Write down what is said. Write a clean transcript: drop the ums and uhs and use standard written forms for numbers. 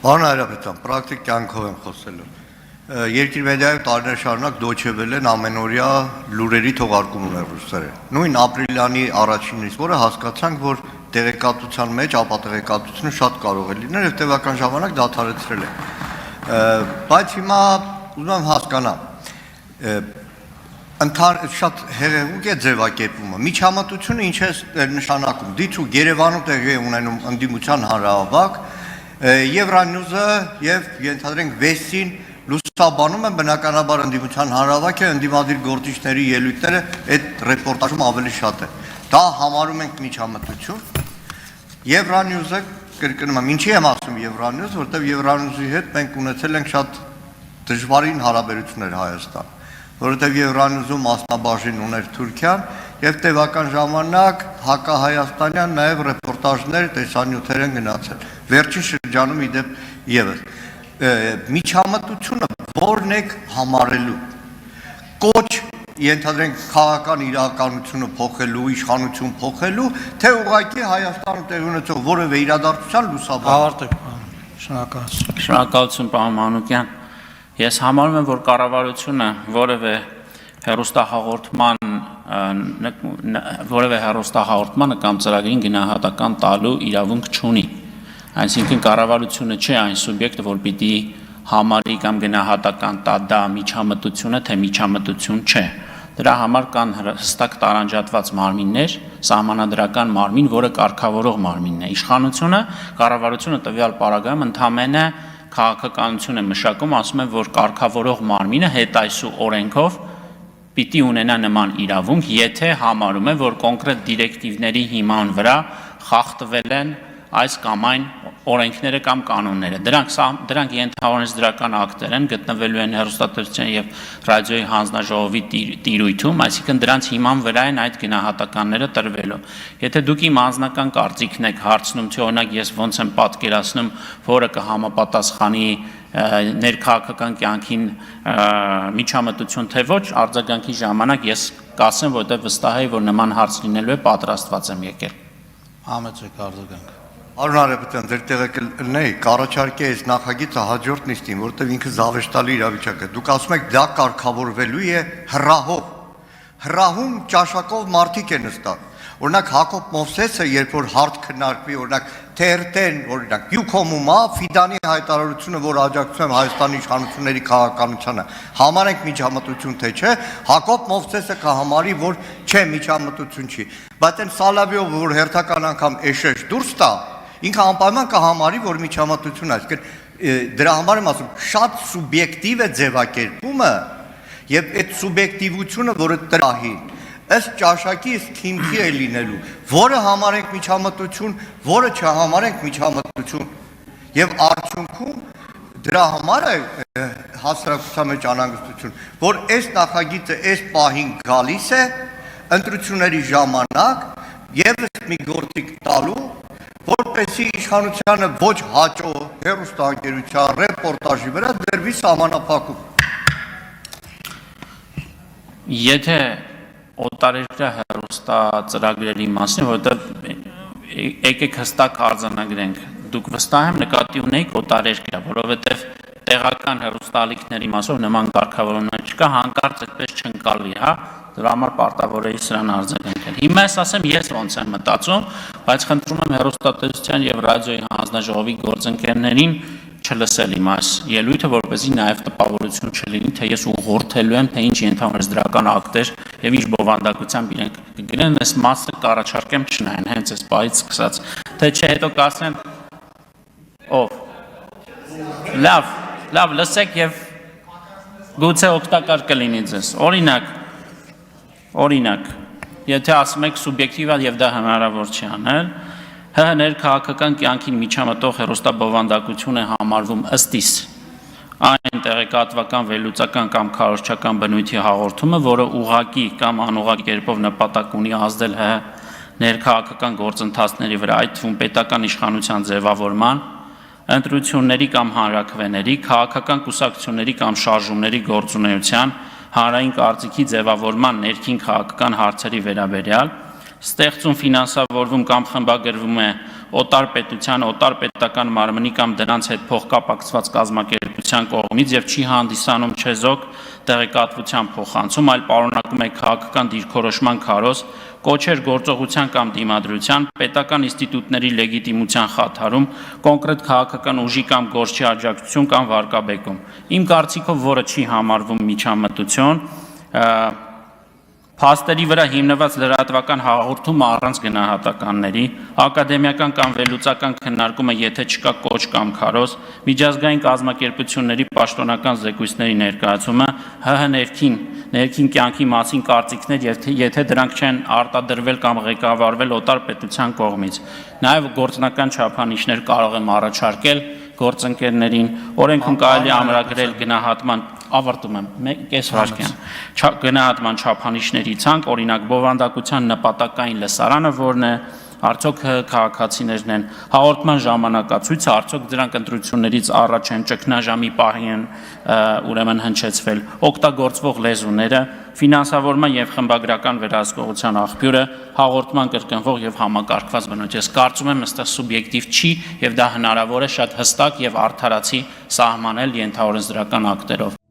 Պարոն Հայրապետյան, պրակտիկ կյանքով եմ խոսելու։ Երկիր մեդիայում տարիներ շարունակ Դոյչե Վելեն ամենօրյա լուրերի թողարկում ուներ ռուսերեն։ Նույն ապրիլյանի առաջինից, որը հասկացանք, որ տեղեկատվության մեջ ապատեղեկատվությունը շատ կարող է լինել եւ տևական ժամանակ դադարեցրել է։ Բայց հիմա ուզում եմ հասկանամ, շատ հեղեղուկ է ձևակերպումը։ Միջամտությունը ինչ է նշանակում։ Դիցու Երևանում տեղի է ունենում ընդդիմության հանրահավաք, Евроньюզը եւ ենթադրենք Վեսին լուսաբանում են բնականաբար ընդդիմության հանրահավաքը, ընդդիմադիր գործիչների ելույթները այդ ռեպորտաժում ավելի շատ է։ Դա համարում ենք միջամտություն։ Евроньюզը կրկնում եմ, ինչի եմ ասում Евроньюզ, որտեղ Евроньюզի հետ մենք ունեցել ենք շատ դժվարին հարաբերություններ Հայաստան, որովհետև Евроньюզում մասնաբաժին ուներ Թուրքիան եւ տևական ժամանակ հակահայաստանյան նաեւ ռեպորտաժներ տեսանյութեր են գնացել։ Վերջին շրջանում իդեպ եւս միջամտությունը որն է համարելու կոչ ենթադրենք քաղաքական իրականությունը փոխելու, իշխանություն փոխելու, թե ուղղակի Հայաստանում տեղի ունեցող որևէ իրադարձության լուսաբանում։ Շնորհակալություն պարոն Մանուկյան։ Ես համարում եմ, որ կառավարությունը որևէ հեռուստահաղորդմանը կամ ծրագրին գնահատական տալու իրավունք չունի։ Այսինքն կառավարությունը չէ այն սուբյեկտը, որ պիտի համարի կամ գնահատական տա դա միջամտություն է, թե միջամտություն չէ։ Դրա համար կան հստակ տարանջատված մարմիններ, սահմանադրական մարմին, որը կարգավորող մարմինն է։ Իշխանությունը, կառավարությունը տվյալ պարագայում ընդամենը քաղաքականություն է մշակում, ասում են, որ կարգավորող մարմինը հետայսու օրենքով պիտի ունենա նման իրավունք, եթե համարում է, որ կոնկրետ դիրեկտիվների հիման վրա խախտվել են այս կամ այն օրենքները կամ կանոնները։ Դրանք ենթավորված դրական ակտեր են, գտնվելու են հեռուստատեսության եւ ռադիոյի հանձնաժողովի տիրույթում, այսինքն դրանց հիման վրա են այդ գնահատականները տրվելու։ Եթե դուք իմ անձնական կարծիքն եք հարցնում, թե օրինակ ես ոնց եմ պատկերացնում, որը կհամապատասխանի ներքաղաքական կյանքին միջամտություն թե ոչ, արձագանքի ժամանակ ես կասեմ, որտեղ վստահ եմ, որ նման հարց լինելու է, պատրաստված եմ եկել։ Համեցեք արձագանք։ Պարոն Հայրապետյան, ձեր տեղը կլինեի, կառաջարկի այս նախագիծը հաջորդ նիստին, որտեղ ինքը զավեշտալի իրավիճակ է։ Դուք ասում եք դա կարգավորվելու է հրահով։ Հրահում ճաշակով մարդիկ են նստած։ Օրինակ Հակոբ Մովսեսը, երբ որ հարց քննարկվի, օրինակ TRT-ն, օրինակ Յուքոմումա Ֆիդանի հայտարարությունը, որ աջակցում եմ Հայաստանի իշխանությունների քաղաքականությանը, համարենք միջամտություն թե չէ, Հակոբ Մովսեսը կհամարի, որ չէ, միջամտություն չի։ Բայց այն Սալավիովը, որ հերթական անգամ էշեշ դուրս տա, ինքը անպայման կհամարի, որ միջամտություն է, այսինքն դրա համար եմ ասում, շատ սուբյեկտիվ է ձևակերպումը եւ այդ սուբյեկտիվությունը, որը տրահի ըստ ճաշակի ըստ հիմքի է լինելու, որը համարենք միջամտություն, որը չհամարենք միջամտություն եւ արդյունքում դրա համար է հասարակության մեջ անհանգստություն, որ այս նախագիծը այս պահին գալիս է ընտրությունների ժամանակ եւս մի գործիք տալու, որպեսզի իշխանությանը ոչ հաճո հեռուստաընկերության ռեպորտաժի վրա դրվի սահմանափակում։ Եթե օտարերկրյա հեռուստածրագրերի մասին, որովհետև եկեք հստակ արձանագրենք, դուք վստահ եմ նկատի ունեիք օտարերկրյա, որովհետև տեղական հեռուստաալիքների մասով նման կարգավորումներ չկա, հանկարծ այդպես չընկալվի, հա, դրա համար պարտավոր էի սրան արձագանքել։ Հիմա ես ասեմ, ես ոնց եմ մտածում, բայց խնդրում եմ հեռուստատեսության եւ ռադիոյի հանձնաժողովի գործընկերներին չլսել իմ այս ելույթը, որպեսզի նաև տպավորություն չլինի, թե ես ուղղորդելու եմ, թե ինչ ենթավորված դրական ակտեր եւ ինչ բովանդակությամբ իրենք կգնեն, այս մասը կառաջարկեմ չնայեն, հենց այս պահից սկսած, թե չէ հետո կասեն ով լավ լսեք եւ գուցե օգտակար կլինի ձեզ։ Օրինակ, եթե ասում եք սուբյեկտիվ է եւ դա հնարավոր չի անել, ներքաղաքական կյանքին միջամտող հեռուստաբովանդակություն է համարվում ըստ իս այն տեղեկատվական, վերլուծական կամ քարոզչական բնույթի հաղորդումը, որը ուղղակի կամ անուղղակի կերպով նպատակ ունի ազդել ներքաղաքական գործընթացների վրա, այդ թվում պետական իշխանության ձևավորման, ընտրությունների կամ հանրաքվեների, քաղաքական կուսակցությունների կամ շարժումների գործունեության, հանրային կարծիքի ձևավորման ներքին քաղաքական հարցերի վերաբերյալ, ստեղծում, ֆինանսավորվում կամ խմբագրվում է օտար պետության, օտար պետական մարմնի կամ դրանց հետ փոխկապակցված կազմակերպության կողմից եւ չի հանդիսանում չեզոք տեղեկատվության փոխանցում, այլ պարունակում է քաղաքական դիրքորոշման քարոզ, կոչեր գործողության կամ դիմադրության, պետական ինստիտուտների լեգիտիմության խաթարում, կոնկրետ քաղաքական ուժի կամ գործչի աջակցություն կամ վարկաբեկում։ Իմ կարծիքով, որը չի համարվում միջամտություն, փաստերի վրա հիմնված լրատվական հաղորդումը առանց գնահատականների, ակադեմիական կամ վերլուծական քննարկումը, եթե չկա կոչ կամ քարոզ, միջազգային կազմակերպությունների պաշտոնական զեկույցների ներկայացումը, ՀՀ ներքին կյանքի մասին կարծիքներ, եթե դրանք չեն արտադրվել կամ ղեկավարվել օտար պետության կողմից։ Նաև գործնական չափանիշներ կարող եմ առաջարկել գործընկերներին, օրենքում կարելի է ամրագրել գնահատման ավարտում եմ, կես վայրկյան, գնահատման չափանիշների ցանկ, օրինակ բովանդակության նպատակային լսարանը որն է, արդյոք քաղաքացիներն են, հաղորդման ժամանակացույցը, արդյոք դրանք ընտրություններից առաջ են, ճգնաժամի պահի են ուրեմն հնչեցվել, օգտագործվող լեզուները, ֆինանսավորման եւ խմբագրական վերահսկողության աղբյուրը, հաղորդման կրկնվող եւ համակարգված բնույթ։ Ես կարծում եմ, ըստ սուբյեկտիվ չի եւ դա հնարավոր է շատ հստակ եւ արդարացի սահմանել ենթաօրենսդրական ակտերով։